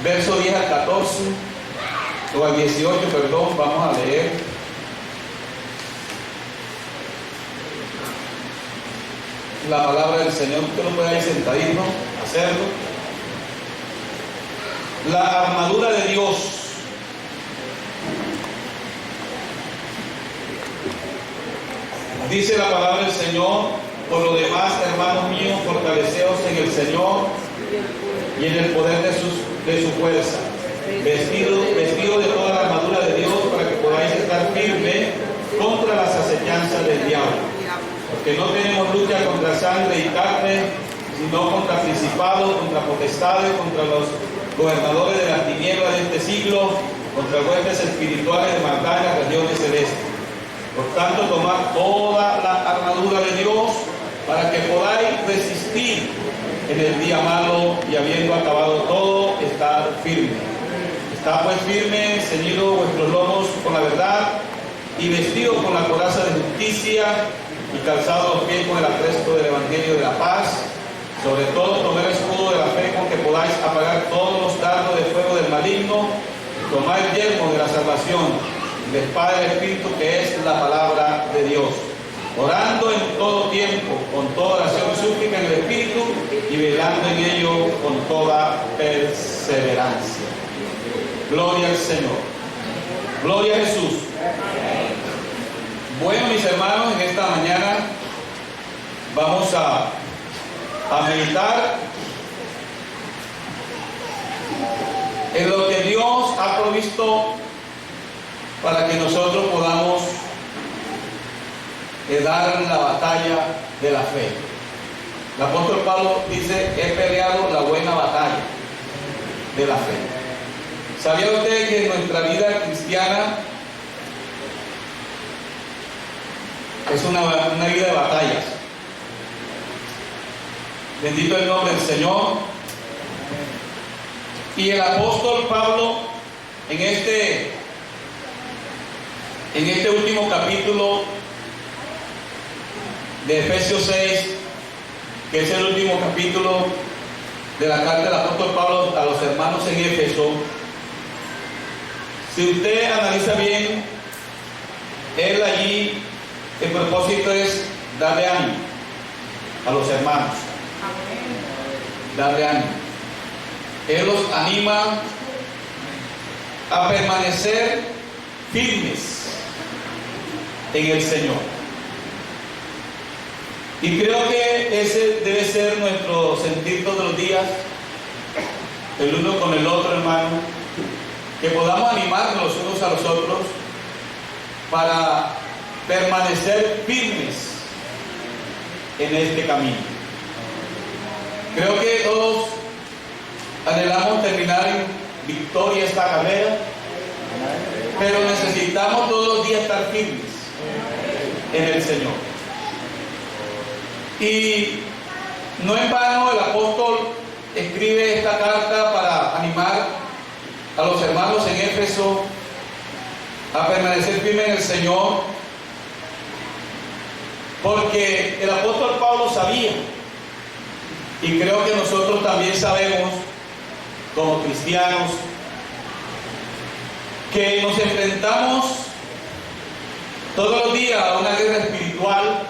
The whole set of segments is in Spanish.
verso 10 al 14, o al 18, perdón, vamos a leer. La palabra del Señor. Usted no puede ir sentadito, hacerlo. La armadura de Dios. Dice la palabra del Señor: por lo demás, hermanos míos, fortaleceos en el Señor y en el poder de su fuerza, vestido de toda la armadura de Dios, para que podáis estar firmes contra las acechanzas del diablo. Porque no tenemos lucha contra sangre y carne, sino contra principados, contra potestades, contra los gobernadores de las tinieblas de este siglo, contra huestes espirituales de maldad en las regiones celestes. Por tanto, tomad toda la armadura de Dios, para que podáis resistir en el día malo, y habiendo acabado todo, estar firme. Está pues firme, ceñido vuestros lomos con la verdad, y vestido con la coraza de justicia, y calzado los pies con el apresto del evangelio de la paz. Sobre todo, tomad el escudo de la fe, con que podáis apagar todos los dardos de fuego del maligno, y tomad el yelmo de la salvación, y la espada del Espíritu, que es la palabra de Dios, orando en todo tiempo, con toda oración y súplica en el Espíritu, y velando en ello con toda perseverancia. Gloria al Señor. Gloria a Jesús. Bueno, mis hermanos, en esta mañana vamos a meditar en lo que Dios ha provisto para que nosotros podamos dar la batalla de la fe. El apóstol Pablo dice: he peleado la buena batalla de la fe. ¿Sabía usted que nuestra vida cristiana es una vida de batallas? Bendito el nombre del Señor. Y el apóstol Pablo, en este último capítulo de Efesios 6, que es el último capítulo de la carta del apóstol Pablo a los hermanos en Éfeso, si usted analiza bien, él allí, el propósito es darle ánimo a los hermanos. Darle ánimo. Él los anima a permanecer firmes en el Señor. Y creo que ese debe ser nuestro sentir todos los días, el uno con el otro, hermano, que podamos animarnos los unos a los otros para permanecer firmes en este camino. Creo que todos anhelamos terminar en victoria esta carrera, pero necesitamos todos los días estar firmes en el Señor. Y no en vano el apóstol escribe esta carta para animar a los hermanos en Éfeso a permanecer firmes en el Señor, porque el apóstol Pablo sabía, y creo que nosotros también sabemos como cristianos, que nos enfrentamos todos los días a una guerra espiritual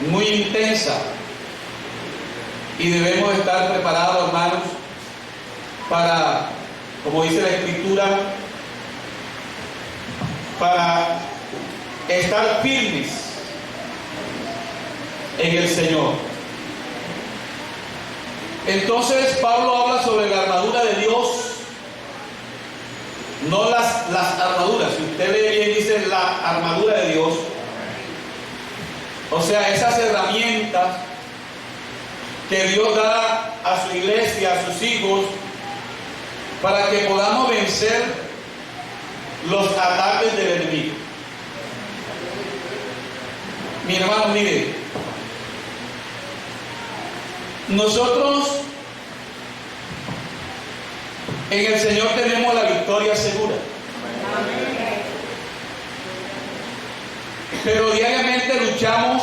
muy intensa, y debemos estar preparados, hermanos, para, como dice la Escritura, para estar firmes en el Señor. Entonces Pablo habla sobre la armadura de Dios, no las armaduras. Si usted lee bien, dice la armadura de Dios, o sea, esas herramientas que Dios da a su iglesia, a sus hijos, para que podamos vencer los ataques del enemigo. Mi hermano, mire, nosotros en el Señor tenemos la victoria segura. Pero diariamente luchamos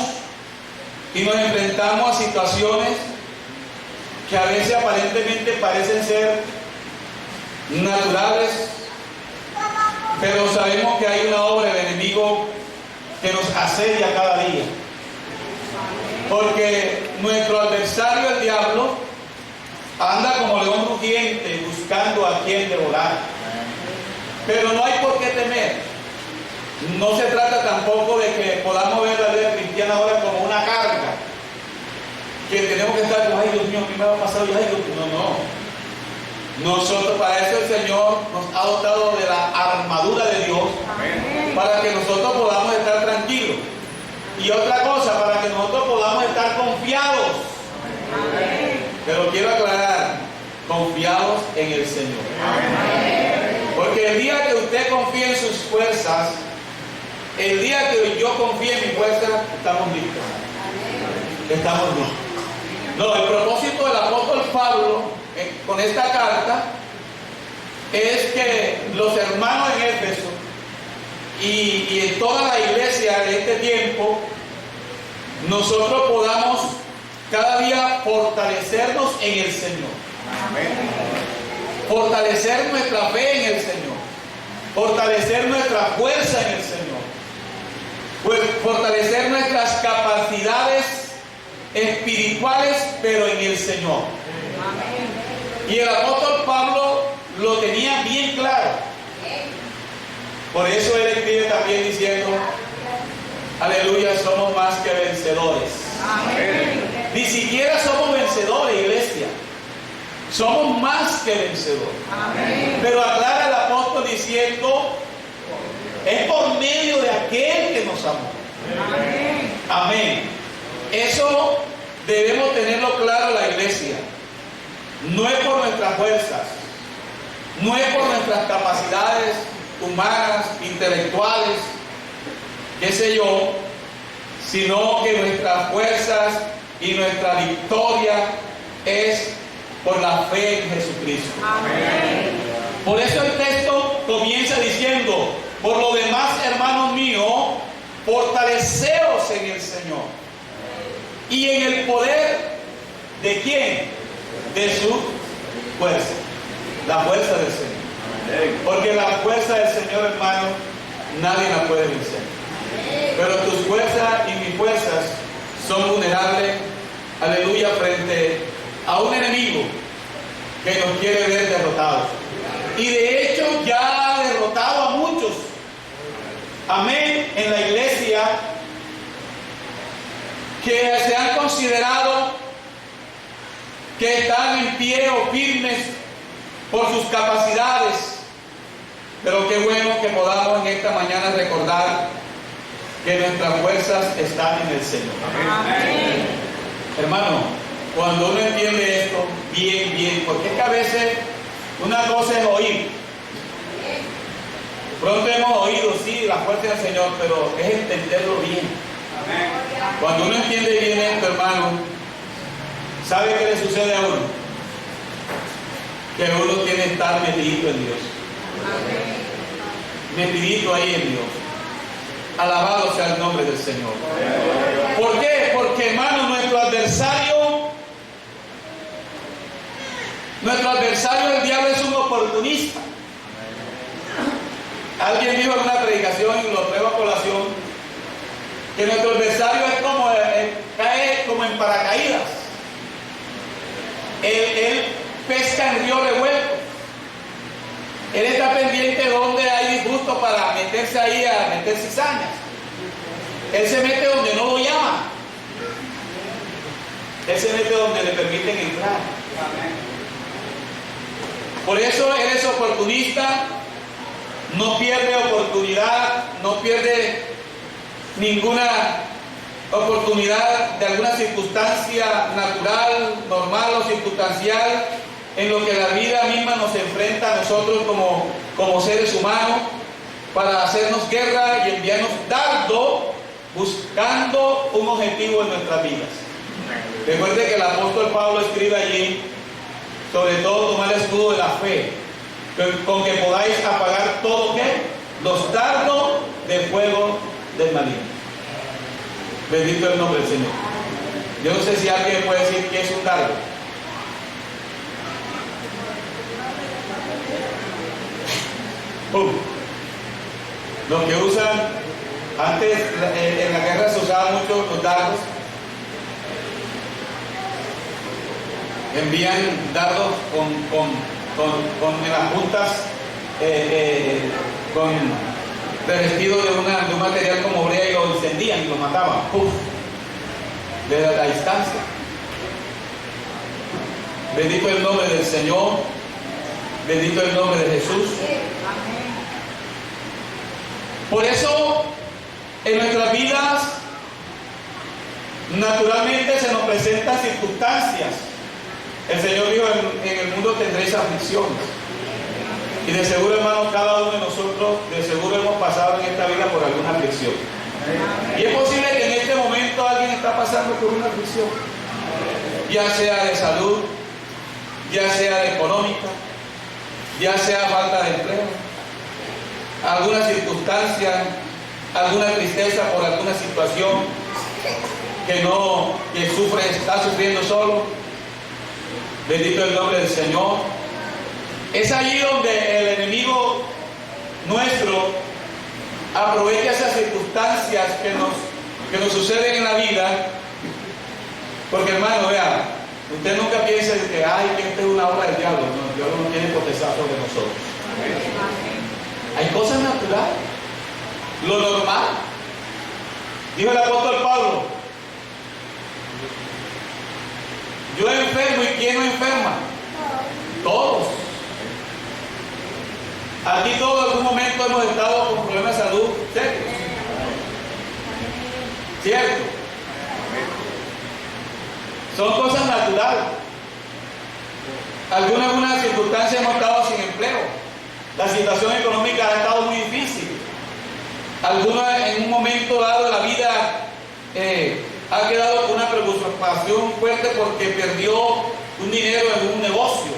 y nos enfrentamos a situaciones que a veces aparentemente parecen ser naturales, pero sabemos que hay una obra del enemigo que nos asedia cada día. Porque nuestro adversario, el diablo, anda como león rugiente buscando a quien devorar. Pero no hay por qué temer. No se trata tampoco de que podamos ver la vida cristiana ahora como una carga, que tenemos que estar como, ay Dios mío, ¿qué me va a pasar? Ay, Dios mío. No. Nosotros, para eso el Señor nos ha dotado de la armadura de Dios. Amén. Para que nosotros podamos estar tranquilos. Y otra cosa, para que nosotros podamos estar confiados. Amén. Pero quiero aclarar, confiados en el Señor. Amén. Porque el día que usted confíe en sus fuerzas, el día que yo confíe en mi fuerza, estamos listos. Amén. Estamos listos. No, el propósito del apóstol Pablo con esta carta es que los hermanos en Éfeso y en toda la iglesia de este tiempo, nosotros podamos cada día fortalecernos en el Señor. Amén. Fortalecer nuestra fe en el Señor. Fortalecer nuestra fuerza en el Señor. Fortalecer nuestras capacidades espirituales, pero en el Señor. Amén. Y el apóstol Pablo lo tenía bien claro. Por eso él escribe también diciendo, aleluya, somos más que vencedores. Amén. Ni siquiera somos vencedores, iglesia. Somos más que vencedores. Amén. Pero aclara el apóstol diciendo, es por medio de aquel que nos amó. Amén. Amén. Eso debemos tenerlo claro la iglesia. No es por nuestras fuerzas, no es por nuestras capacidades humanas, intelectuales, qué sé yo, sino que nuestras fuerzas y nuestra victoria es por la fe en Jesucristo. Amén. Por eso el texto comienza diciendo, por lo demás, hermanos míos, fortaleceos en el Señor y en el poder de ¿quién? De su fuerza, la fuerza del Señor. Porque la fuerza del Señor, hermano, nadie la puede vencer. Pero tus fuerzas y mis fuerzas son vulnerables, aleluya, frente a un enemigo que nos quiere ver derrotados. Y de hecho ya ha derrotado a muchos. Amén. En la iglesia que se han considerado que están en pie o firmes por sus capacidades. Pero qué bueno que podamos en esta mañana recordar que nuestras fuerzas están en el Señor. Amén. Hermano, cuando uno entiende esto bien, porque es que a veces una cosa es oír. Pronto hemos oído, sí, la fuerza del Señor, pero es entenderlo bien. Amén. Cuando uno entiende bien esto, hermano, ¿sabe qué le sucede a uno? Que uno tiene que estar metidito en Dios. Amén. Metidito ahí en Dios. Alabado sea el nombre del Señor. ¿Por qué? Porque, hermano, nuestro adversario, el diablo, es un oportunista. Alguien dijo en una predicación, y lo traigo a colación, que nuestro adversario cae como en paracaídas. Él pesca en río revuelto. Él está pendiente de donde hay disgusto para meterse ahí a meter cizañas. Él se mete donde no lo llaman. Él se mete donde le permiten entrar. Por eso él es oportunista, no pierde oportunidad, no pierde ninguna oportunidad de alguna circunstancia natural, normal o circunstancial en lo que la vida misma nos enfrenta a nosotros como seres humanos para hacernos guerra y enviarnos dardo buscando un objetivo en nuestras vidas. Recuerde que el apóstol Pablo escribe allí, sobre todo tomar el escudo de la fe, con que podáis apagar todo ¿qué? Los dardos de fuego del maligno. Bendito el nombre del Señor. Yo no sé si alguien puede decir que es un dardo. ¡Pum! Los que usan, antes en la guerra se usaban mucho los dardos. Envían dardos en las puntas revestidos de un material como brea y lo encendían y lo mataban. ¡Puf! Desde la distancia. Bendito el nombre del Señor. Bendito el nombre de Jesús. Por eso, en nuestras vidas, naturalmente se nos presentan circunstancias. El Señor dijo, en el mundo tendréis aflicciones. Y de seguro, hermanos, cada uno de nosotros, de seguro hemos pasado en esta vida por alguna aflicción. Y es posible que en este momento alguien está pasando por una aflicción. Ya sea de salud, ya sea de económica, ya sea falta de empleo, alguna circunstancia, alguna tristeza por alguna situación que sufre, está sufriendo solo. Bendito el nombre del Señor. Es allí donde el enemigo nuestro aprovecha esas circunstancias que nos suceden en la vida. Porque, hermano, vea, usted nunca piense que esta es una obra del diablo. No, el diablo no tiene potestad sobre nosotros. Hay cosas naturales, lo normal. Dijo el apóstol Pablo, yo enfermo, ¿y quién no enferma? Todos. Aquí todos en algún momento hemos estado con problemas de salud serios. ¿Cierto? Son cosas naturales. Algunas circunstancias hemos estado sin empleo. La situación económica ha estado muy difícil. Algunos en un momento dado de la vida ha quedado con una preocupación fuerte porque perdió un dinero en un negocio.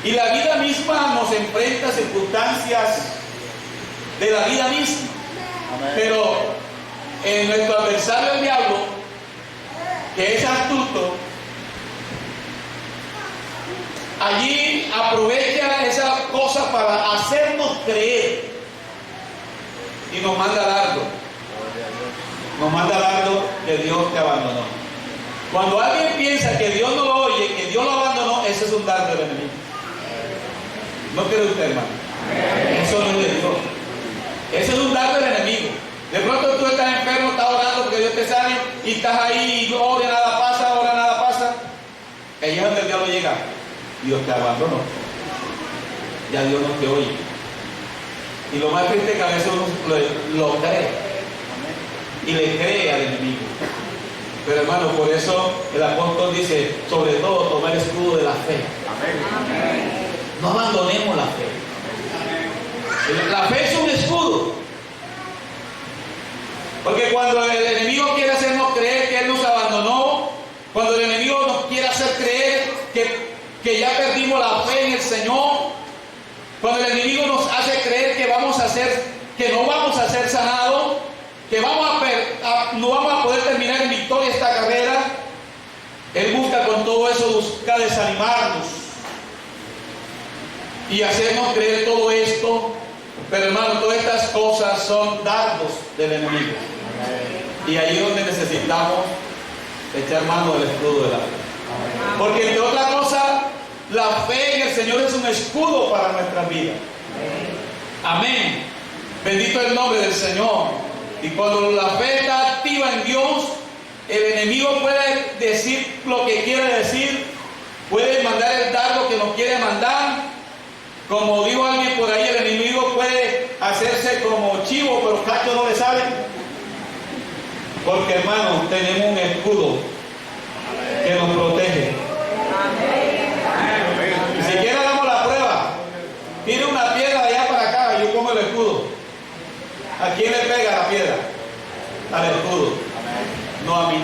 Y la vida misma nos enfrenta a circunstancias de la vida misma. Amén. Pero en nuestro adversario el diablo, que es astuto, allí aprovecha esa cosa para hacernos creer y nos manda dardo. Nos manda dardo que Dios te abandonó. Cuando alguien piensa que Dios no lo oye, que Dios lo abandonó, ese es un dardo del enemigo. ¿No cree usted, hermano? Eso no es de Dios. Ese es un dardo del enemigo. De pronto tú estás enfermo, estás orando porque Dios te sane y estás ahí y ora, nada pasa, ora, nada pasa. Ahí es donde el diablo llega. Dios te abandonó. Ya Dios no te oye. Y lo más triste es que a veces uno lo cree. Y le cree al enemigo. Pero hermano, por eso el apóstol dice, sobre todo tomar el escudo de la fe. Amén. No abandonemos la fe. La fe es un escudo. Porque cuando el enemigo quiere hacernos creer que Él nos abandonó, cuando el enemigo nos quiere hacer creer que ya perdimos la fe en el Señor, cuando el enemigo nos hace creer que no vamos a ser sanados, que no vamos a poder terminar en victoria esta carrera, Él busca con todo eso, busca desanimarnos y hacernos creer todo esto. Pero hermano, todas estas cosas son dardos del enemigo. Y ahí es donde necesitamos echar mano del escudo de la fe. Porque entre otras cosas, la fe en el Señor es un escudo para nuestras vidas. Amén. Bendito el nombre del Señor. Y cuando la fe está activa en Dios, el enemigo puede decir lo que quiere decir, puede mandar el dardo que nos quiere mandar. Como dijo alguien por ahí, el enemigo puede hacerse como chivo, pero cacho no le sale. Porque hermanos, tenemos un escudo que nos protege. Ni siquiera damos la prueba. Tire una piedra de allá para acá y yo pongo el escudo. ¿A quién le pega la piedra? Al escudo. No a mí.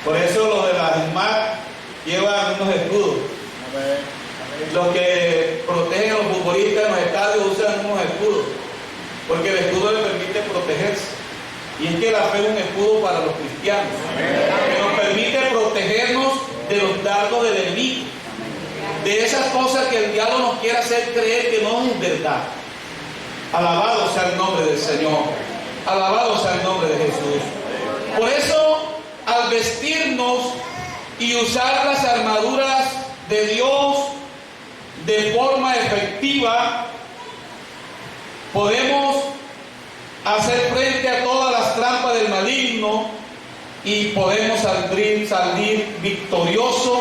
Por eso los de la SMART llevan unos escudos. Los que protegen a los futbolistas en los estadios usan unos escudos, porque el escudo les permite protegerse. Y es que la fe es un escudo para los cristianos, que nos permite protegernos de los dardos del enemigo, de esas cosas que el diablo nos quiere hacer creer que no es verdad. Alabado sea el nombre del Señor. Alabado sea el nombre de Jesús. Por eso, al vestirnos y usar las armaduras de Dios de forma efectiva, podemos hacer frente a todas las trampas del maligno y podemos salir victoriosos,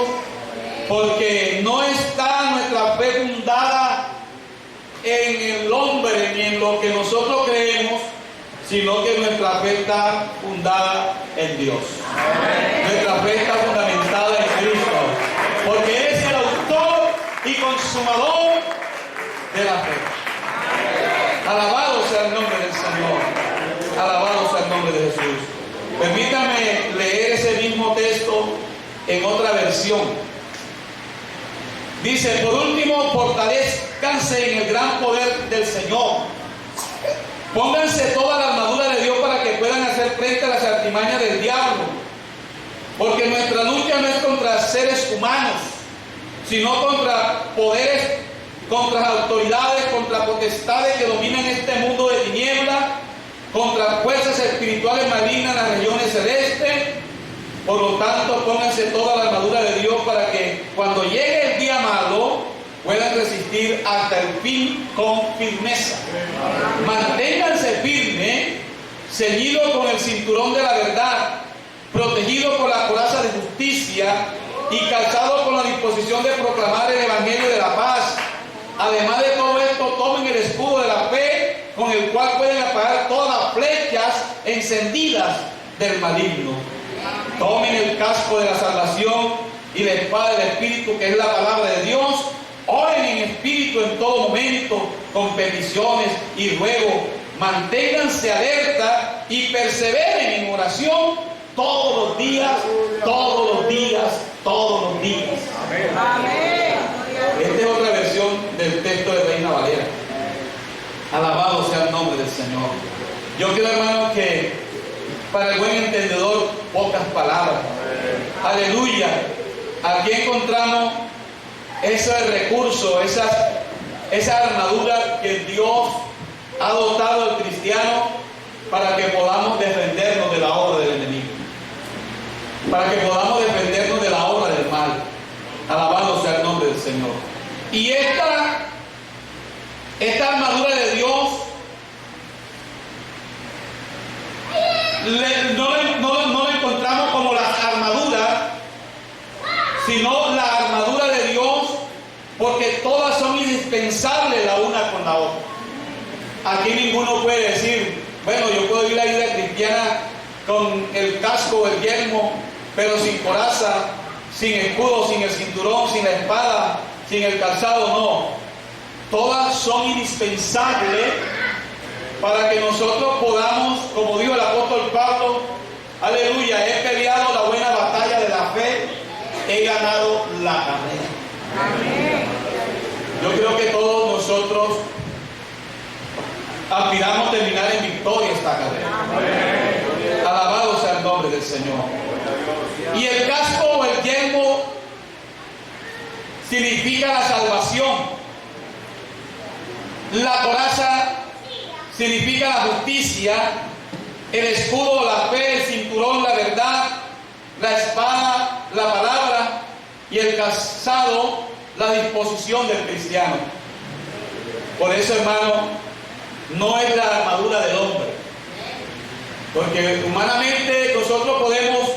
porque no está nuestra fe fundada en el hombre ni en lo que nosotros creemos, sino que nuestra fe está fundada en Dios. Nuestra fe está fundamentada en Cristo, porque Él es el autor y consumador de la fe. Alabado sea el nombre del Señor. Alabado sea el nombre de Jesús. Permítame leer ese mismo texto en otra versión. Dice: por último, fortalezcanse en el gran poder del Señor. Pónganse toda la armadura de Dios para que puedan hacer frente a las artimañas del diablo. Porque nuestra lucha no es contra seres humanos, sino contra poderes, contra autoridades, contra potestades que dominan este mundo de tinieblas, contra fuerzas espirituales malignas en las regiones celestes. Por lo tanto, pónganse toda la armadura de Dios para que cuando llegue el día malo puedan resistir hasta el fin con firmeza. Manténganse firmes, ceñidos con el cinturón de la verdad, protegidos por la coraza de justicia y calzados con la disposición de proclamar el evangelio de la paz. Además de todo esto, tomen el escudo de la fe, con el cual pueden apagar todas las flechas encendidas del maligno. Tomen el casco de la salvación y la espada del Espíritu, que es la palabra de Dios. Oren en espíritu en todo momento, con peticiones y ruego. Manténganse alerta y perseveren en oración todos los días, todos los días, todos los días. Amén. Esta es otra versión del texto de Reina Valera. Alabado sea el nombre del Señor. Yo creo, hermanos, que para el buen entendedor, pocas palabras. Aleluya. Aquí encontramos ese recurso, esa armadura que Dios ha dotado al cristiano para que podamos defendernos de la obra del enemigo, para que podamos defendernos de la obra del mal. Alabado sea el nombre del Señor. Y esta armadura de Dios no la encontramos como las armaduras, sino la armadura de Dios, porque todas son indispensables la una con la otra. Aquí ninguno puede decir, bueno, yo puedo ir a la vida cristiana con el casco, el yelmo, pero sin coraza, sin escudo, sin el cinturón, sin la espada, sin el calzado. No, todas son indispensables para que nosotros podamos, como dijo el apóstol Pablo, aleluya, he peleado la buena batalla de la fe, he ganado la carrera. Amén. Yo creo que todos nosotros aspiramos a terminar en victoria esta carrera. Amén. Alabado sea el nombre del Señor. Y el casco o el yelmo significa la salvación. La coraza significa la justicia. El escudo, la fe, el cinturón, la verdad. La espada, la palabra. Y el calzado, la disposición del cristiano. Por eso, hermano, no es la armadura del hombre, porque humanamente nosotros podemos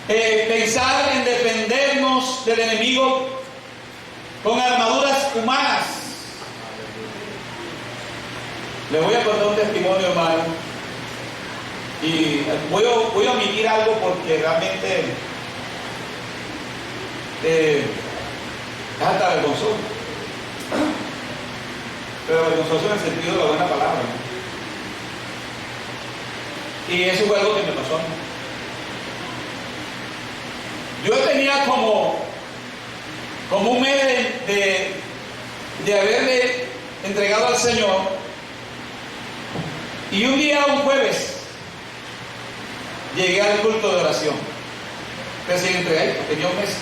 pensar en defendernos del enemigo con armaduras humanas. Les voy a contar un testimonio, hermano, y voy a omitir algo porque realmente es hasta vergonzoso. Pero vergonzoso en el sentido de la buena palabra, ¿no? Y eso fue algo que me pasó a mí. Yo tenía como un mes de haberle entregado al Señor, y un día, un jueves, llegué al culto de oración. Recién entregué, tenía un mes.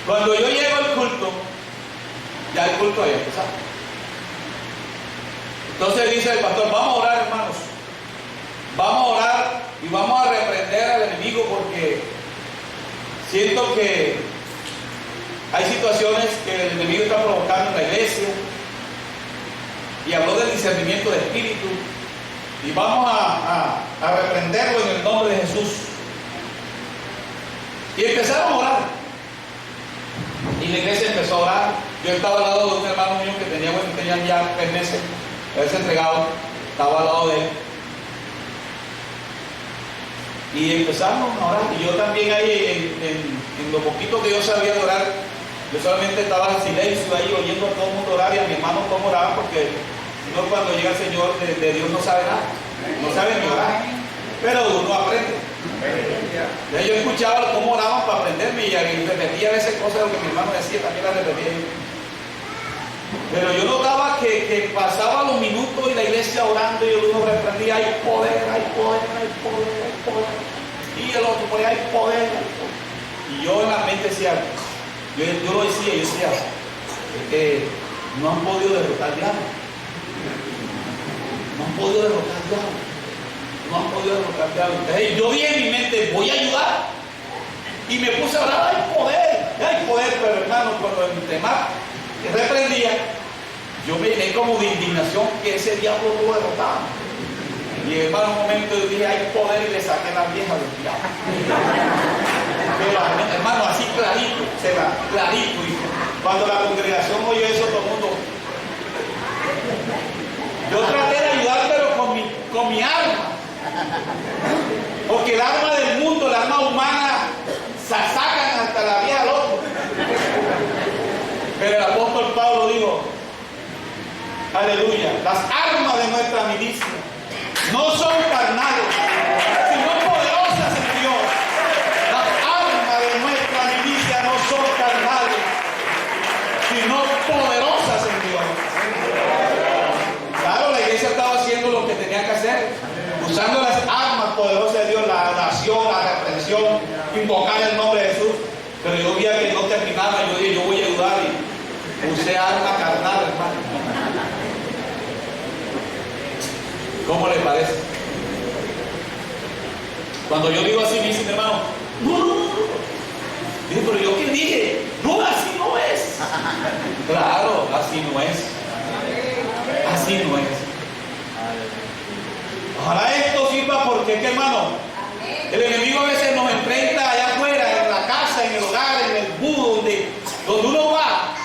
Cuando yo llego al culto, ya el culto había empezado. Entonces dice el pastor, vamos a orar, hermanos. Vamos a orar y vamos a reprender al enemigo, porque siento que hay situaciones que el enemigo está provocando en la iglesia. Y habló del discernimiento de espíritu. Y vamos a reprenderlo en el nombre de Jesús. Y empezaron a orar. Y la iglesia empezó a orar. Yo estaba al lado de un hermano mío que tenían ya 3 meses de haberse entregado. Estaba al lado de él. Y empezamos a orar. Y yo también ahí, en lo poquito que yo sabía de orar, yo solamente estaba en silencio ahí, oyendo a todo el mundo orar y a mi hermano cómo oraba, porque no, cuando llega el Señor de Dios no sabe nada. No sabe ni orar. Pero uno aprende. Entonces yo escuchaba cómo oraban para aprenderme y repetía a veces cosas de lo que mi hermano decía, también las repetía. Pero yo notaba que pasaban los minutos y la iglesia orando y uno reprendía, hay poder, hay poder, hay poder, hay poder. Y el otro ponía, hay poder, hay poder. Y yo en la mente decía, yo lo decía, yo decía, no han podido derrotar al diablo. No han podido derrotar al diablo. No han podido derrotar al diablo. Entonces yo vi en mi mente, voy a ayudar. Y me puse a hablar, hay poder, pero hermano, cuando entre más reprendía, yo me llené como de indignación que ese diablo lo derrotaba. Y hermano, un momento yo dije, hay poder, y le saqué la vieja del diablo. Pero, hermano, así clarito, clarito. Y cuando la congregación oyó eso, todo el mundo. Yo traté de ayudar, pero con mi alma. Porque el alma del mundo, el alma humana, se sacan hasta la vieja al otro. Pero el apóstol Pablo dijo, aleluya, las armas de nuestra milicia no son carnales, sino poderosas en Dios. Las armas de nuestra milicia no son carnales, sino poderosas en Dios. Claro, la iglesia estaba haciendo lo que tenía que hacer, usando las armas poderosas de Dios, la oración, la reprensión, invocar el nombre de Jesús. Pero yo veía que no terminaba, yo dije, yo voy a ayudar, y usé arma carnal, hermano. ¿Cómo le parece? Cuando yo digo así, me dicen, hermano, no. Dije, pero yo qué dije, no, así no es. Claro, así no es. Así no es. Ojalá esto sirva, porque, ¿qué, hermano? El enemigo a veces nos enfrenta allá afuera, en la casa, en el hogar, en el budo, donde uno va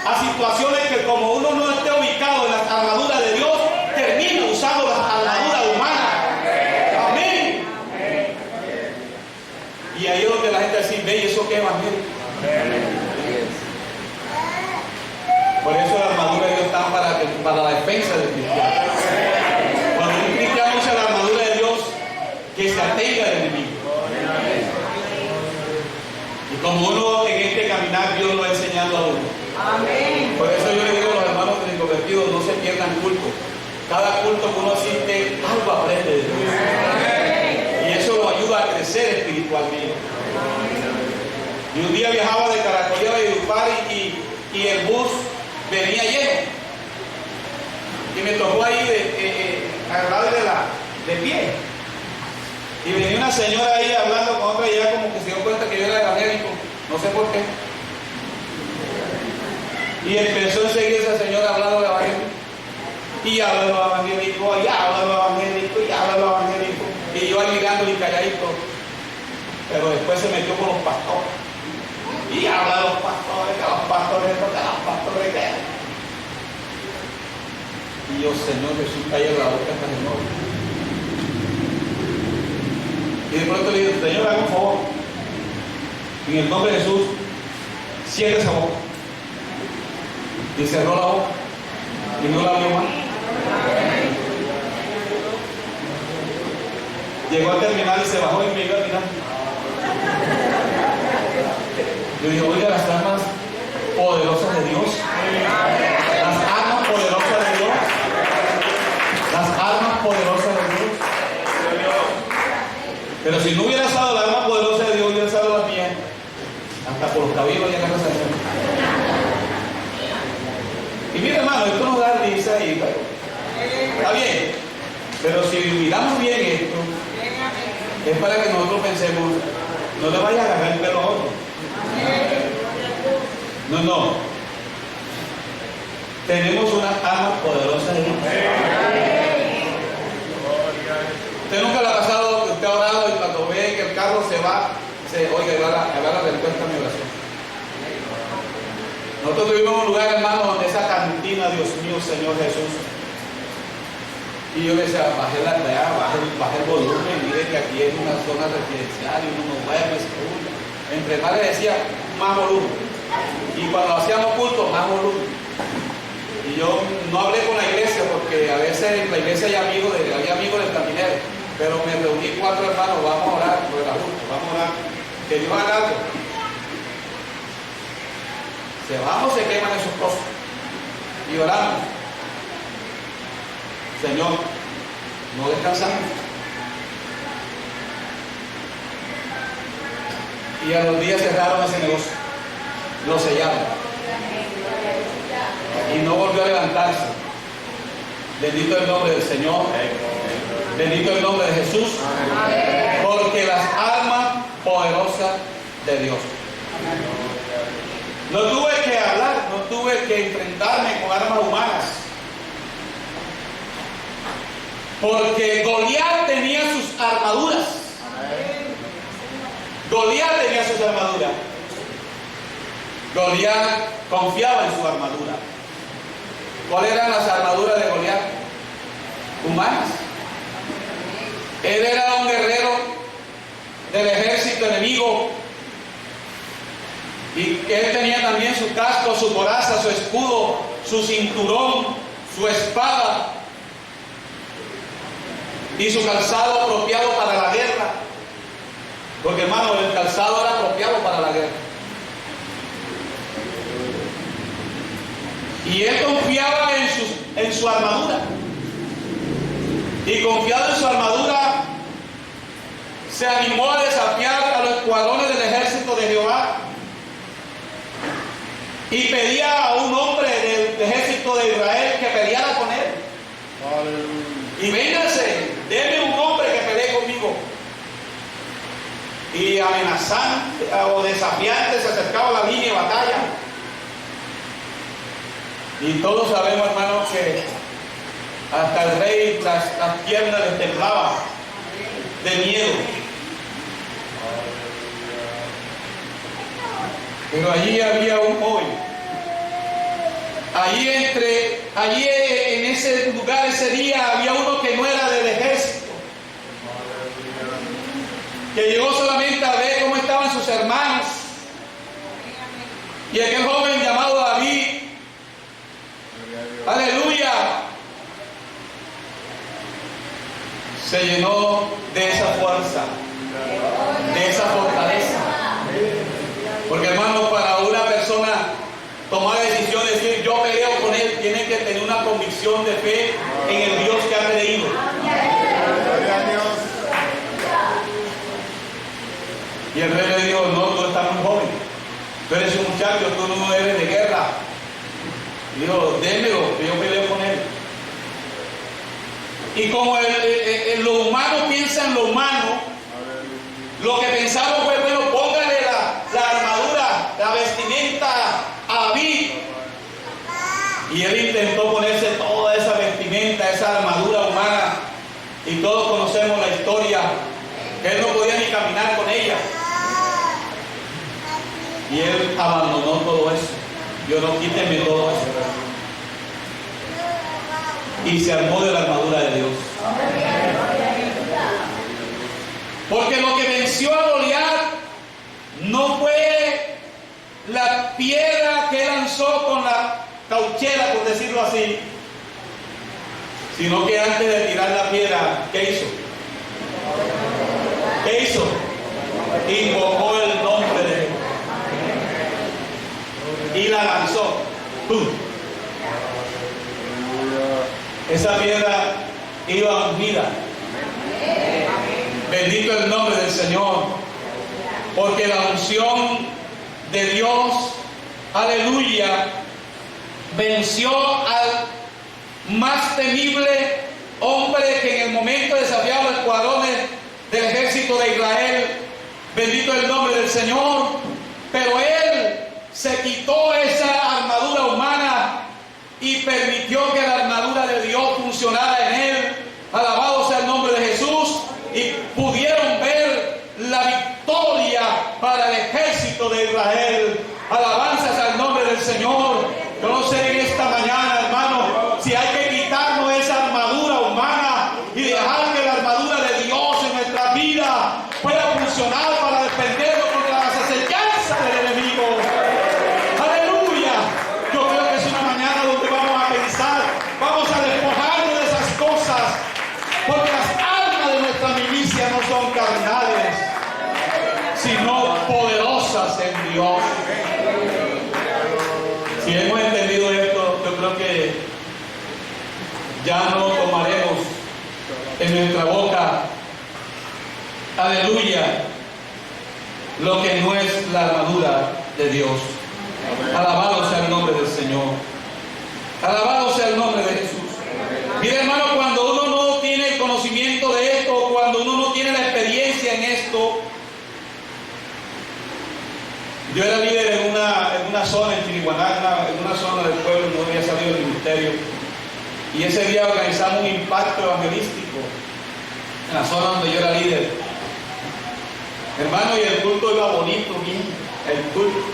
a situaciones que, como uno no esté ubicado en las armaduras de Dios, termina usando las armaduras humanas. Amén. Y ahí es donde la gente dice, ve, ¿y eso qué evangelio? Por eso la armadura de Dios está para la defensa del cristiano. Cuando un cristiano usa la armadura de Dios, que se atenga al enemigo. Y como uno en este caminar, Dios lo ha enseñado a uno. Amén. Por eso yo le digo a los hermanos convertidos, no se pierdan culto. Cada culto que uno asiste, algo aprende de Dios. Y eso lo ayuda a crecer espiritualmente. Y un día viajaba de Caracolí a Valledupar y el bus venía lleno. Y me tocó ahí agarrado de pie. Y venía una señora ahí hablando con otra, y ella como que se dio cuenta que yo era evangélico, no sé por qué. Y empezó enseguida esa señora hablando de evangélico. Y habla de los evangélicos, y habla de los evangélicos, y habla de los evangélicos. Y yo ahí mirándole calladito. Pero después se metió con los pastores. Y habla de los pastores, que los pastores, que. Y yo, Señor Jesús, calla la boca esta señora. Y de pronto le digo, Señor, haga un favor. En el nombre de Jesús, cierre esa boca. Y cerró la boca. Y no la abrió más. Llegó al terminal y se bajó y me iba a mirar. Yo dije, oiga, las armas poderosas de Dios. Las armas poderosas de Dios. Las armas poderosas de Dios. Pero si no hubiera estado la arma poderosa de Dios, hubiera estado la mía. Hasta por los cabellos ya no se hace. Y mira, hermano, esto nos da risa y bueno. Está bien. Pero si miramos bien esto, es para que nosotros pensemos, no le vayas a agarrar el pelo a otro. No, no. Tenemos una arma poderosa en Dios. Usted nunca le ha pasado que usted ha orado y cuando ve que el carro se va, oiga, agarra respuesta a mi oración. Nosotros tuvimos un lugar, hermano, donde esa cantina, Dios mío, Señor Jesús. Y yo le decía, baje el volumen, mire que aquí es una zona residencial y uno no duerme, se escucha. Entre más le decía, más volumen. Y cuando hacíamos culto, más volumen. Y yo no hablé con la iglesia porque a veces en la iglesia hay amigos del caminero. Pero me reuní 4 hermanos, vamos a orar por el ajuste, vamos a orar. Que Dios haga algo. Se vamos, se queman esos cosas. Y oramos. Señor, no descansamos. Y a los días cerraron ese negocio. Lo sellaron. Y no volvió a levantarse. Bendito el nombre del Señor. Bendito el nombre de Jesús. Porque las armas poderosas de Dios. No tuve que hablar, no tuve que enfrentarme con armas humanas. Porque Goliat tenía sus armaduras. Goliat tenía sus armaduras. Goliat confiaba en su armadura. ¿Cuáles eran las armaduras de Goliat? Humanas. Él era un guerrero del ejército enemigo. Y él tenía también su casco, su coraza, su escudo, su cinturón, su espada y su calzado apropiado para la guerra. Porque, hermano, el calzado era apropiado para la guerra. Y él confiaba en su armadura. Y confiado en su armadura, se animó a desafiar a los escuadrones del ejército de Jehová. Y pedía a un hombre del ejército de Israel que peleara con él. Y véngase, denme un hombre que pelee conmigo. Y amenazante o desafiante se acercaba a la línea de batalla. Y todos sabemos, hermanos, que hasta el rey las piernas les temblaban de miedo. Pero allí había un joven. Allí en ese lugar, ese día, había uno que no era del ejército. Que llegó solamente a ver cómo estaban sus hermanos. Y aquel joven llamado David, aleluya, se llenó de esa fuerza, de esa fortaleza. Porque, hermano, para una persona tomar la decisión de decir yo peleo con él, tiene que tener una convicción de fe en el Dios que ha creído. Y el rey le dijo, no, tú estás muy joven, tú eres un muchacho, tú no eres de guerra. Y dijo, démelo, que yo peleo con él. Y como lo humano piensa en lo humano, lo que pensaron fue, bueno, póngale la armadura, la vestimenta a David. Y él intentó ponerse toda esa vestimenta, esa armadura humana. Y todos conocemos la historia, que él no podía ni caminar con ella. Y él abandonó todo eso. Yo no, quíteme todo eso. Y se armó de la armadura de Dios. Porque lo que venció a Goliat no fue la piedra que lanzó con la cauchera, por decirlo así, sino que antes de tirar la piedra, ¿qué hizo? ¿Qué hizo? Invocó el nombre de Dios y la lanzó. ¡Pum! Esa piedra iba ungida. Bendito el nombre del Señor, porque la unción de Dios, aleluya, venció al más temible hombre que en el momento desafiaba a los escuadrones del ejército de Israel, bendito el nombre del Señor, pero él se quitó esa armadura humana y permitió que la armadura de Dios funcionara en él. Alabado sea el nombre de Jesús, y pudieron ver la victoria para el ejército de Israel. Alabanzas al nombre del Señor. Yo no sé en esta mañana, hermano, si hay que quitarnos esa armadura humana y dejar que la armadura de Dios en nuestra vida pueda funcionar para defendernos contra las acechanzas del enemigo. Aleluya. Yo creo que es una mañana donde vamos a pensar, vamos a despojarnos de esas cosas, porque las armas de nuestra milicia no son carnales, sino poderosas en Dios. Si hemos entendido esto, yo creo que ya no tomaremos en nuestra boca, aleluya, lo que no es la armadura de Dios. Alabado sea el nombre del Señor. Alabado sea el nombre de Jesús. Mire, hermano, cuando uno no tiene el conocimiento de esto, cuando uno no tiene la experiencia en esto. Yo era líder en una zona en Chiriguaná, en una zona del pueblo, no había salido del ministerio. Y ese día organizamos un impacto evangelístico en la zona donde yo era líder. Hermano, y el culto iba bonito, bien, el culto.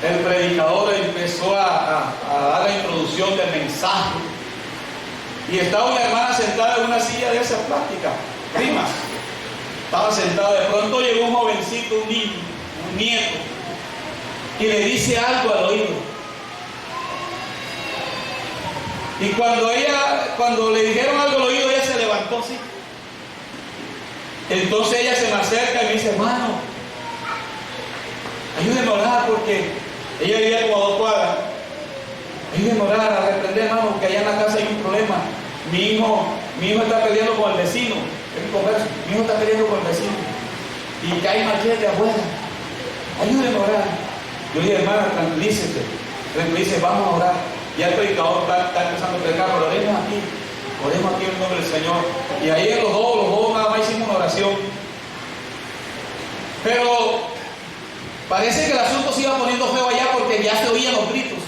El predicador empezó a dar la introducción del mensaje. Y estaba una hermana sentada en una silla de esa plástica, primas. Estaba sentada, de pronto llegó un jovencito, un niño, un nieto, y le dice algo al oído. Y cuando le dijeron algo al oído, ella se levantó así. Entonces ella se me acerca y me dice: hermano, ayúdeme a orar, porque ella vivía como a 2 cuadras. Ayúdeme a orar, a reprender, hermano, porque allá en la casa hay un problema. Mi hijo está peleando con el vecino. Es un converso. Mi hijo está peleando con el vecino. Y que hay machete afuera. Ayúdeme a orar. Yo le dije: hermana, tranquilícese, vamos a orar. Ya el predicador está empezando a predicar, pero oremos aquí en el nombre del Señor. Y ahí los dos nada más hicimos una oración. Pero parece que el asunto se iba poniendo feo allá, porque ya se oían los gritos.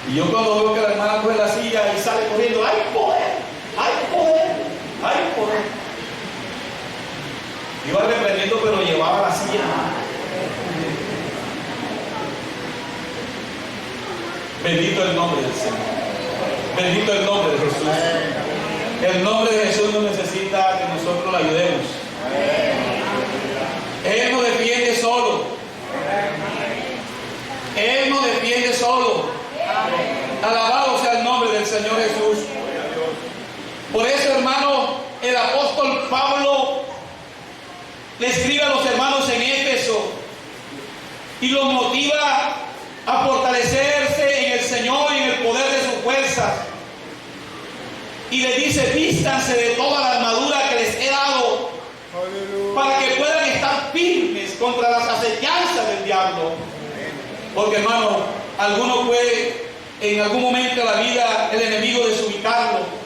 Y yo cuando veo que la hermana coge la silla y sale corriendo: ¡hay poder! ¡hay poder! ¡hay poder! Iba reprendiendo, pero llevaba la silla. Bendito el nombre del Señor. Bendito el nombre de Jesús. El nombre de Jesús no necesita que nosotros lo ayudemos. Él nos defiende solo. Él nos defiende solo. Alabado sea el nombre del Señor Jesús. Por eso, hermano, el apóstol Pablo le escribe a los hermanos en Éfeso y los motiva a fortalecerse en el Señor y en el poder de su fuerza. Y les dice: vístanse de toda la armadura que les he dado, para que puedan estar firmes contra las acechanzas del diablo. Porque, hermano, alguno puede en algún momento de la vida, el enemigo, desubicarlo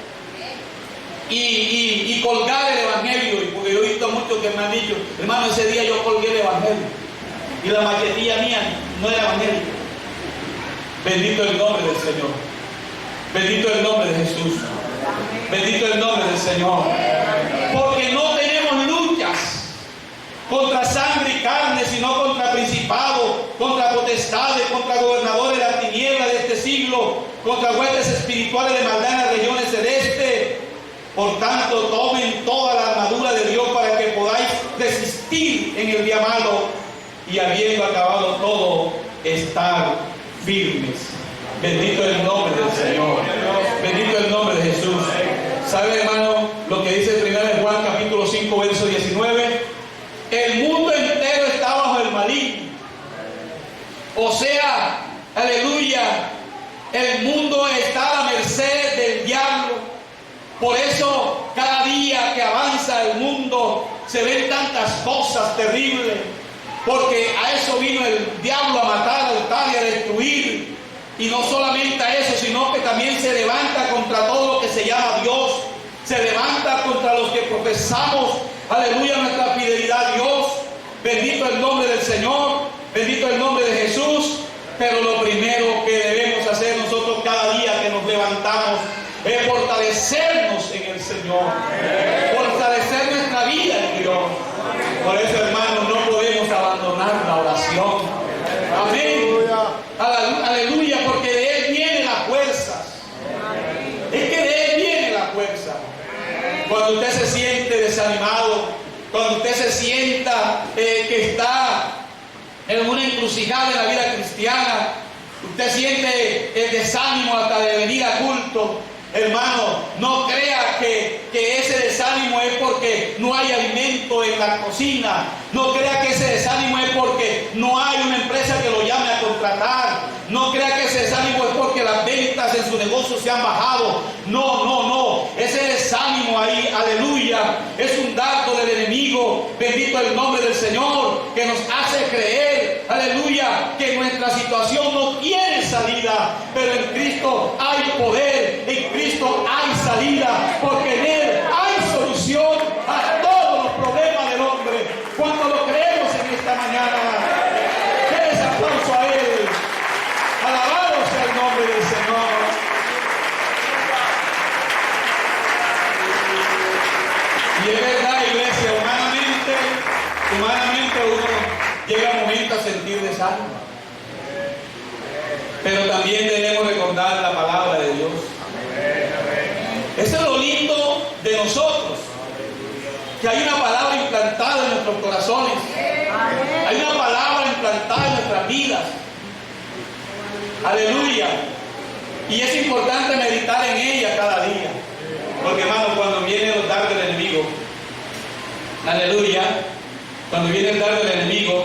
y colgar el evangelio. Y porque yo he visto muchos que me han dicho: hermano, ese día yo colgué el evangelio y la machetilla mía no era evangelio. Bendito el nombre del Señor. Bendito el nombre de Jesús. Bendito el nombre del Señor. Porque no tenemos luchas contra sangre y carne, sino contra principados, contra potestades, contra gobernadores de la tiniebla de este siglo, contra huestes espirituales de maldad en las regiones celestes. Por tanto, tomen toda la armadura de Dios para que podáis resistir en el día malo, y habiendo acabado todo, estar firmes. Bendito el nombre del Señor. Bendito el nombre de Jesús. ¿Sabe, hermano, lo que dice 1 Juan capítulo 5, verso 19? El mundo entero está bajo el maligno. O sea, aleluya, el mundo está a la merced del diablo. Por eso, cada día que avanza el mundo, se ven tantas cosas terribles. Porque a eso vino el diablo, a matar, a hurtar y a destruir. Y no solamente a eso, sino que también se levanta contra todo lo que se llama Dios. expresamos, aleluya, nuestra fidelidad a Dios. Bendito el nombre del Señor, bendito el nombre de Jesús. Pero lo primero que debemos hacer nosotros cada día que nos levantamos es fortalecernos en el Señor, fortalecer nuestra vida en Dios. Por eso, hermanos, no podemos abandonar la oración. Amén. Aleluya, porque de Él viene la fuerza. Es que de Él viene la fuerza. Cuando usted se siente desanimado, cuando usted se sienta que está en una encrucijada en la vida cristiana, usted siente el desánimo hasta de venir a culto, hermano, no crea que ese desánimo es porque no hay alimento en la cocina. No crea que ese desánimo es porque no hay una empresa que lo llame a contratar. No crea que ese desánimo es porque las ventas en su negocio se han bajado. No, no, no. Ese desánimo ahí, aleluya, es un dardo del enemigo. Bendito el nombre del Señor, que nos hace creer, aleluya, que nuestra situación no tiene salida. Pero en Cristo hay poder, en Cristo hay salida, porque en Él hay solución a todos los problemas del hombre. Cuando lo creemos en esta mañana, denles aplauso a Él. Alabado sea el nombre del Señor. Y es verdad, iglesia, humanamente uno llega a momentos a sentir desánimo. Pero también debemos recordar la palabra de Dios. Eso es lo lindo de nosotros, que hay una palabra implantada en nuestros corazones. Hay una palabra implantada en nuestras vidas. Aleluya. Y es importante meditar en ella cada día. Porque, hermano, cuando viene el dardo del enemigo, aleluya, cuando viene el dardo del enemigo,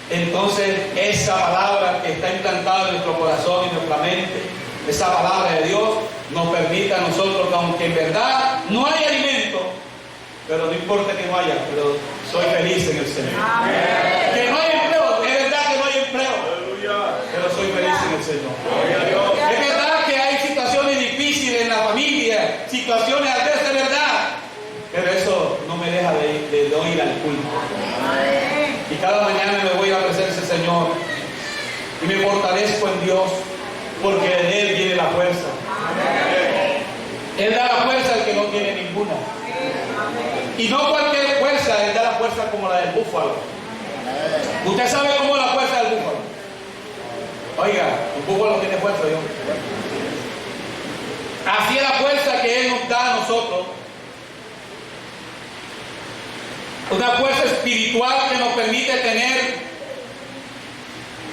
entonces esa palabra que está implantada en nuestro corazón y nuestra mente, esa palabra de Dios, nos permite a nosotros que aunque en verdad no hay alimento, pero no importa que no haya, pero soy feliz en el Señor. Amén. Que no hay empleo, es verdad que no hay empleo, pero soy feliz en el Señor. Es verdad que hay situaciones difíciles en la familia, situaciones adversas, es verdad, pero eso no me deja de no ir al culto. Y cada mañana me voy a la presencia del Señor y me fortalezco en Dios, porque de Él viene la fuerza. Él da la fuerza al que no tiene ninguna. Y no cualquier fuerza, Él da la fuerza como la del búfalo. ¿Usted sabe cómo es la fuerza del búfalo? Oiga, el búfalo tiene fuerza, yo. Así es la fuerza que Él nos da a nosotros. Una fuerza espiritual que nos permite tener,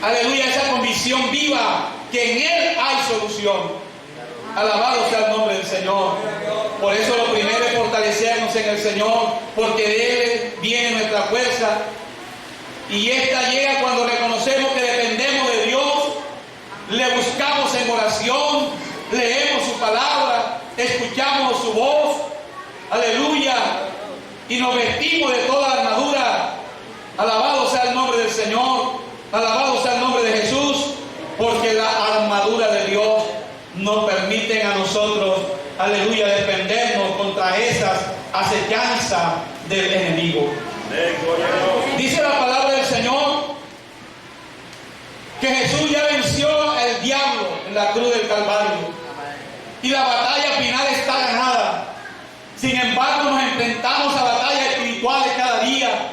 aleluya, esa convicción viva que en Él hay solución. Alabado sea el nombre del Señor. Por eso lo primero es fortalecernos en el Señor, porque de Él viene nuestra fuerza. Y esta llega cuando reconocemos que dependemos de Dios, le buscamos en oración, leemos su palabra, escuchamos su voz, aleluya, y nos vestimos de toda la armadura. Alabado sea el nombre del Señor, alabado sea el nombre de Jesús, porque la armadura de Dios nos permite a nosotros, aleluya, defendernos contra esas acechanzas del enemigo. Dice la palabra del Señor que Jesús ya venció al diablo en la cruz del Calvario y la batalla final está ganada. Sin embargo, nos enfrentamos a batallas espirituales cada día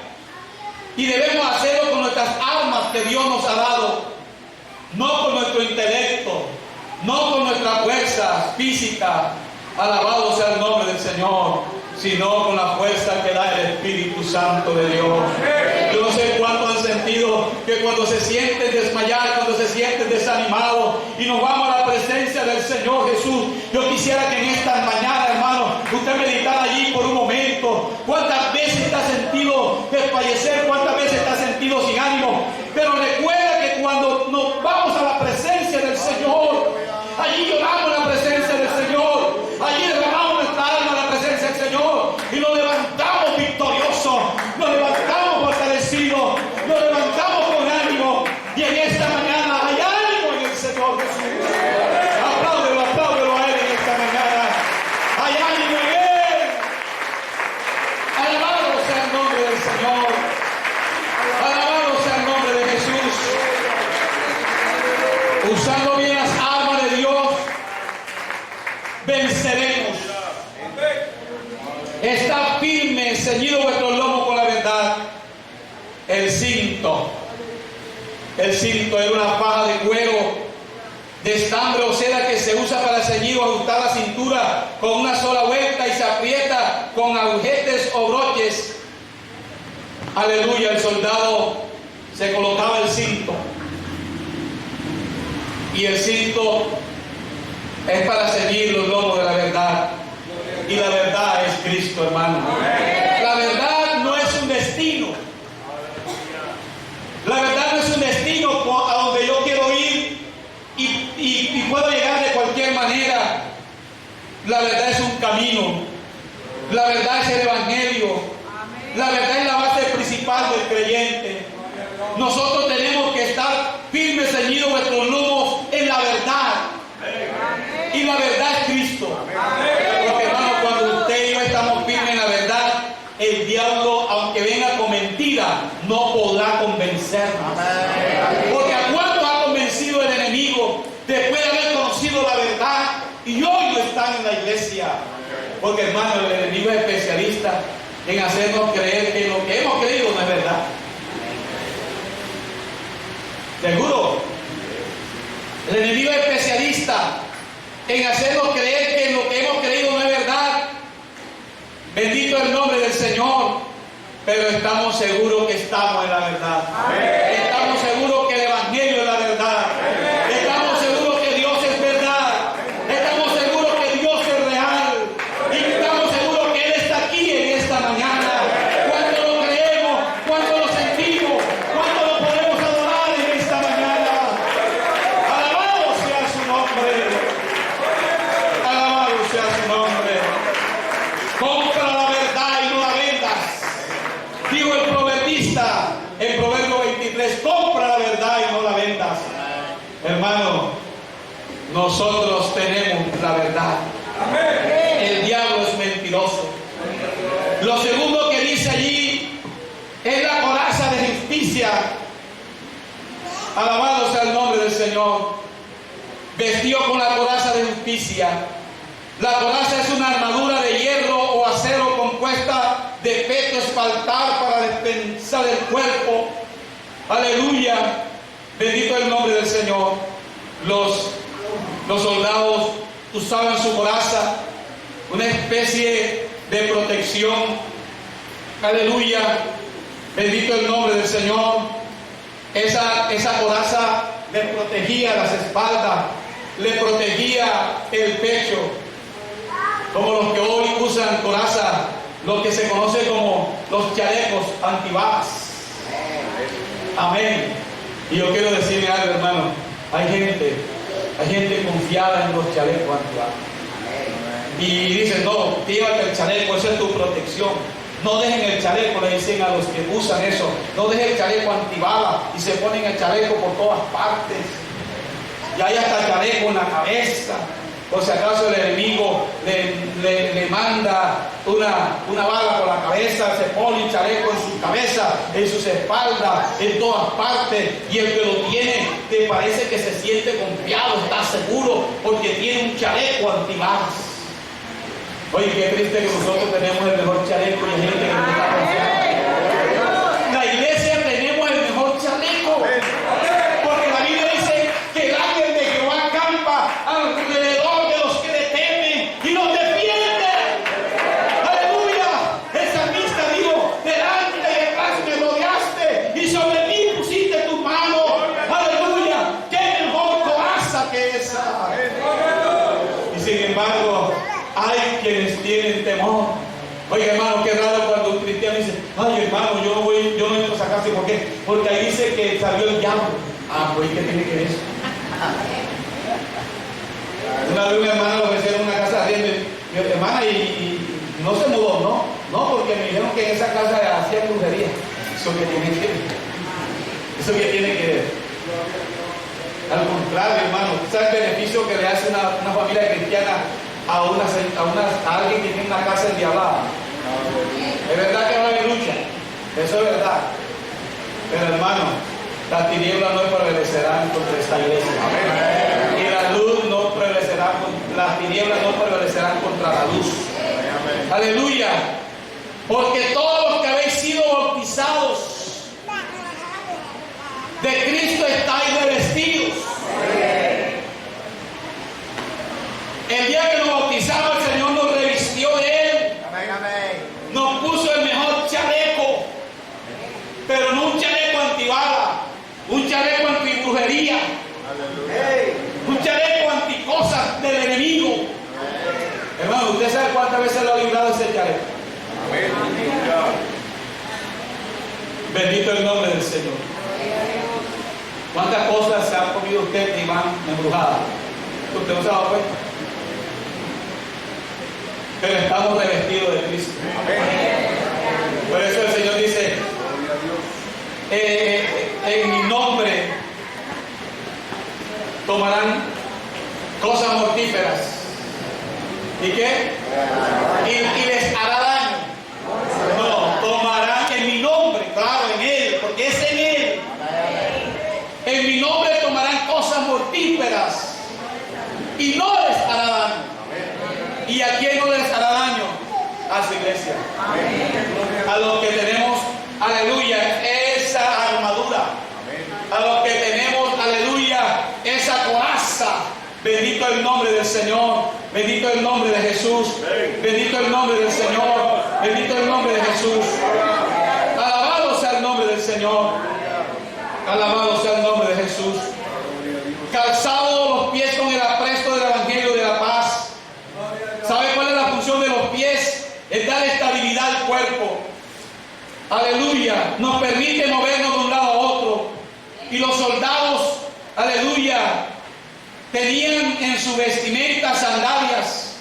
y debemos hacerlo con nuestras armas que Dios nos ha dado, no con nuestro intelecto, no con nuestra fuerza física, alabado sea el nombre del Señor, sino con la fuerza que da el Espíritu Santo de Dios. Yo no sé cuánto han sentido que cuando se sienten desmayar, cuando se sienten desanimados y nos vamos a la presencia del Señor Jesús. Yo quisiera que en esta mañana, hermano, usted meditara allí por un momento. ¿Cuántas veces te has sentido desfallecer? ¿Cuántas veces te has sentido sin ánimo? Pero recuerda que cuando nos vamos a la presencia del Señor, allí lloramos la presencia del Señor, allí derramamos nuestra alma en la presencia del Señor y nos levantamos victoriosos, nos levantamos fortalecidos, nos levantamos con ánimo. Y en esta mañana hay ánimo en el Señor Jesús. Apláudelo, apláudelo a Él en esta mañana. Hay ánimo en Él. usando bien las armas de Dios, venceremos. Está firme, ceñido vuestro lomo con la verdad. El cinto era una faja de cuero, de estambre o seda que se usa para ceñir o ajustar la cintura con una sola vuelta y se aprieta con agujetes o broches. Aleluya, el soldado se colocaba el cinto. Y el cinto es para ceñir los lomos de la verdad. Y la verdad es Cristo, hermano. La verdad no es un destino. La verdad no es un destino a donde yo quiero ir y puedo llegar de cualquier manera. La verdad es un camino. La verdad es el Evangelio. La verdad es la base principal del creyente. Nosotros tenemos que estar firmes, ceñidos nuestros lomos en la verdad. Y la verdad es Cristo. Porque, hermano, cuando usted y yo estamos firmes en la verdad, el diablo, aunque venga con mentira, no podrá convencernos. Porque a cuántos ha convencido el enemigo después de haber conocido la verdad y hoy no están en la iglesia. Porque, hermano, el enemigo es especialista en hacernos creer que lo que hemos creído no es verdad. ¿Seguro? El enemigo es especialista en hacernos creer que lo que hemos creído no es verdad. Bendito el nombre del Señor. Pero estamos seguros que estamos en la verdad. Estamos seguros que el Evangelio es la verdad. Estamos seguros que Dios es verdad. Estamos seguros que Dios es real. Y estamos seguros que Él está aquí en esta mañana. Cuando lo creemos, cuando lo sentimos, cuando lo podemos adorar en esta mañana. Alabado sea su nombre. Alabado sea su nombre. Compra la verdad y no la vendas. Dijo el proverbista en Proverbio 23, compra la verdad y no la vendas. Hermano, nosotros tenemos la verdad. El diablo es mentiroso. Lo segundo que dice allí es la coraza de justicia. Alabado sea el nombre del Señor. Vestido con la coraza de justicia. La coraza es una armadura de hierro o acero compuesta de peto espaltar para defensa del cuerpo. Aleluya. Bendito el nombre del Señor. Los soldados usaban su coraza, una especie de protección. Aleluya. Bendito el nombre del Señor. Esa coraza le protegía las espaldas, le protegía el pecho. Como los que hoy usan coraza, lo que se conoce como los chalecos antibalas. Amén. Y yo quiero decirle algo, hermano. Hay gente confiada en los chalecos antibalas. Y dicen, no, llévate el chaleco, esa es tu protección. No dejen el chaleco, le dicen a los que usan eso. No dejen el chaleco antibalas y se ponen el chaleco por todas partes. Y hay hasta chaleco en la cabeza. Por si acaso el enemigo le manda una bala por la cabeza, se pone un chaleco en su cabeza, en sus espaldas, en todas partes. Y el que lo tiene, te parece que se siente confiado, está seguro, porque tiene un chaleco antibalas. Oye, qué triste que nosotros tenemos el mejor chaleco y hay gente que no está confiando. La iglesia tenemos el mejor chaleco. Porque la Biblia dice que el ángel de Jehová campa alrededor de los que le temen y los defiende. Aleluya. El salmista dijo, delante y detrás me rodeaste y sobre mí pusiste tu mano. Aleluya. Qué mejor coraza que esa. Y sin embargo, hay quienes tienen temor. Oye, hermano, qué raro cuando un cristiano dice, ay, hermano, yo no entro a esa casa. ¿Por qué? Porque ahí dice que salió el diablo. Ah, pues, ¿qué tiene que ver eso? Una vez una hermana le ofrecieron una casa de arriendo. Y yo, hermana, y no se mudó, ¿no? No, porque me dijeron que en esa casa hacían brujería. ¿Eso qué tiene que ver? ¿Eso qué tiene que ver? Al contrario, hermano, ¿sabes el beneficio que le hace una familia cristiana a alguien que tiene una casa endiablada? Es verdad que no hay lucha, eso es verdad. Pero hermano, las tinieblas no prevalecerán contra esta iglesia. las tinieblas no prevalecerán contra la luz. Aleluya. Porque todos los que habéis sido bautizados de Cristo estáis revestidos. El día que nos bautizamos, el Señor nos revistió de Él. Nos puso el mejor chaleco, pero no un chaleco antibala, un chaleco antibrujería, un chaleco anticosas del enemigo. Hermano, ¿usted sabe cuántas veces lo ha librado ese chaleco? Bendito el nombre del Señor. ¿Cuántas cosas se ha comido usted y van embrujadas? ¿Usted no se ha dado cuenta? Pero estamos revestidos de Cristo. Por eso el Señor dice, en mi nombre tomarán cosas mortíferas. ¿Y qué? Y les hará daño. No, tomarán en mi nombre, claro, en Él, porque es en Él. En mi nombre tomarán cosas mortíferas y no les hará daño. ¿Y a quién no les hará daño? A su iglesia. A los que tenemos, aleluya, esa armadura. A los que tenemos, aleluya, esa coraza. Bendito el nombre del Señor. Bendito el nombre de Jesús. Bendito el nombre del Señor. Bendito el nombre de Jesús. Alabado sea el nombre del Señor. Alabado sea el nombre de Jesús. Calzado los pies con el apresto del Evangelio de la paz. ¿Sabe cuál es la función de los pies? Es dar estabilidad al cuerpo. Aleluya. Nos permite movernos de un lado a otro. Y los soldados, aleluya, tenían en su vestimenta sandalias.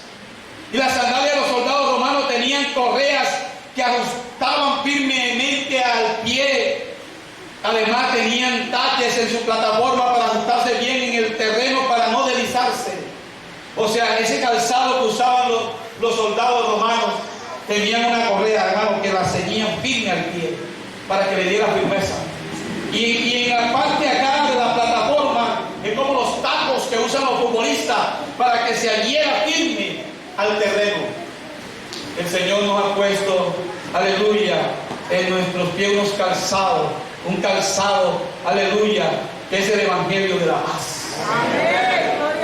Y las sandalias de los soldados romanos tenían correas que ajustaban firmemente al pie. Además tenían taches en su plataforma para ajustarse bien en el terreno para no deslizarse. O sea, ese calzado que usaban los soldados romanos tenían una correa, hermano, que la ceñían firme al pie para que le diera firmeza. Y en la parte acá de la plataforma es como los tacos que usan los futbolistas para que se adhiera firme al terreno. El Señor nos ha puesto, aleluya, en nuestros pies unos calzados, un calzado, aleluya, que es el Evangelio de la paz.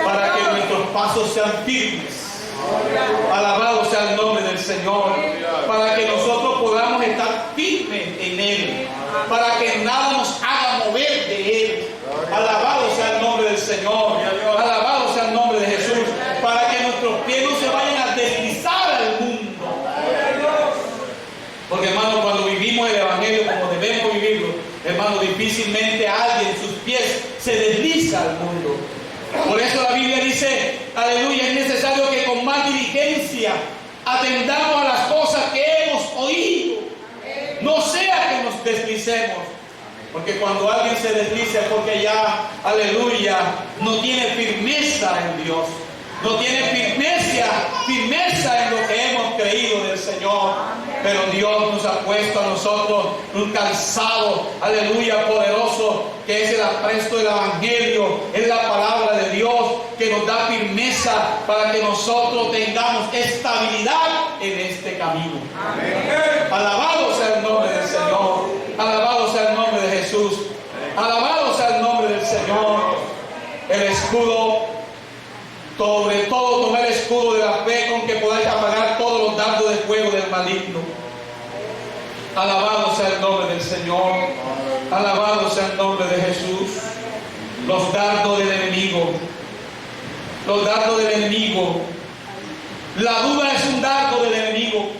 Para que nuestros pasos sean firmes. Alabado sea el nombre del Señor. Para que nosotros podamos estar firmes en Él. Para que nada nos haga mover de Él. Alabado sea el nombre del Señor. Alabado sea el nombre de Jesús. Para que nuestros pies no se vayan a deslizar al mundo. Porque, hermano, cuando vivimos el Evangelio como debemos vivirlo, hermano, difícilmente alguien, sus pies se desliza al mundo. Por eso la Biblia dice, aleluya, es necesario que con más diligencia atendamos a las cosas que hemos oído. No sea que nos deslicemos. Porque cuando alguien se desliza es porque ya, aleluya, no tiene firmeza en Dios. No tiene firmeza en lo que hemos creído del Señor. Pero Dios nos ha puesto a nosotros un calzado, aleluya, poderoso, que es el apresto del Evangelio, es la palabra de Dios que nos da firmeza para que nosotros tengamos estabilidad en este camino. Amén. Alabado sea el nombre del Señor. Alabado sea el nombre de Jesús. Alabado sea el nombre del Señor. El escudo, sobre todo tomar el escudo de la fe con que podáis apagar todos los dardos de fuego del maligno. Alabado sea el nombre del Señor. Alabado sea el nombre de Jesús. Los dardos del enemigo. Los dardos del enemigo. La duda es un dardo del enemigo.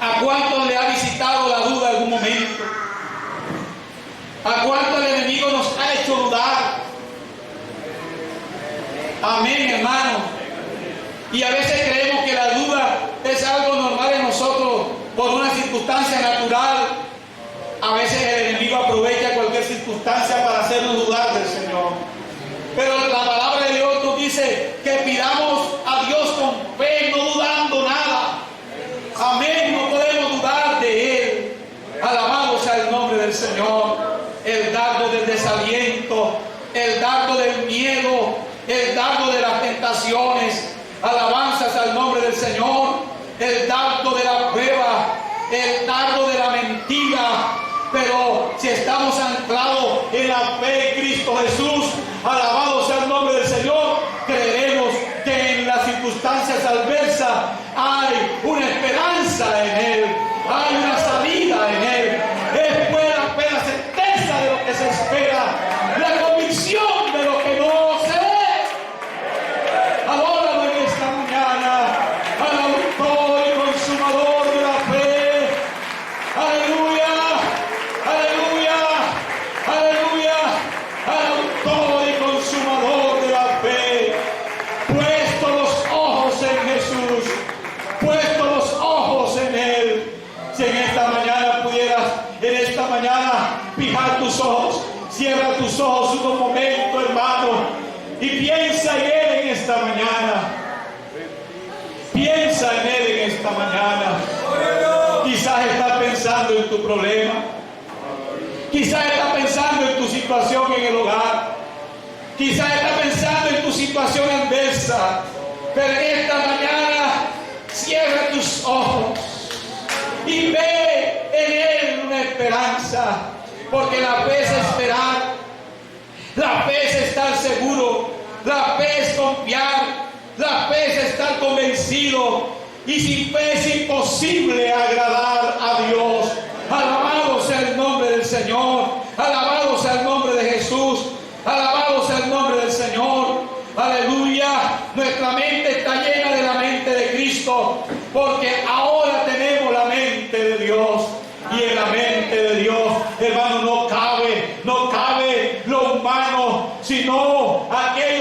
¿A cuántos le ha visitado la duda en algún momento? ¿A cuántos el enemigo nos ha hecho dudar? Amén, hermano. Y a veces creemos que la duda es algo normal en nosotros por una circunstancia natural. A veces el enemigo aprovecha cualquier circunstancia para hacernos dudar del Señor. Pero la palabra de Dios nos dice que pidamos a Dios con fe, no dudando nada. Amén, no podemos dudar de Él. Alabado sea el nombre del Señor. El dardo del desaliento, el dardo del miedo, el dardo de las tentaciones, Hay una salida en Él. Es la certeza de lo que se espera, la convicción de lo que no se ve. Adóralo en esta mañana al autor y consumador de la fe. Aleluya, aleluya, aleluya, al autor y consumador de la fe. Puesto los ojos en Jesús, puesto los ojos en Él. Si en esta mañana pudieras, en esta mañana, fijar tus ojos, cierra tus ojos un momento, hermano, y piensa en Él en esta mañana. Piensa en Él en esta mañana. Quizás estás pensando en tu problema. Quizás estás pensando en tu situación en el hogar. Quizás estás pensando en tu situación adversa. Pero en esta mañana, cierra tus ojos y ve en Él una esperanza. Porque la fe es esperar. La fe es estar seguro. La fe es confiar. La fe es estar convencido. Y sin fe es imposible agradar a Dios. Alabado sea el nombre del Señor. Alabado sea el nombre de Jesús. Alabado sea el nombre del Señor. Aleluya. Nuestra mente está llena de la mente de Cristo. Porque ahora tenemos la mente de Dios. Y en la mente de Dios, hermano, no cabe lo humano, sino aquello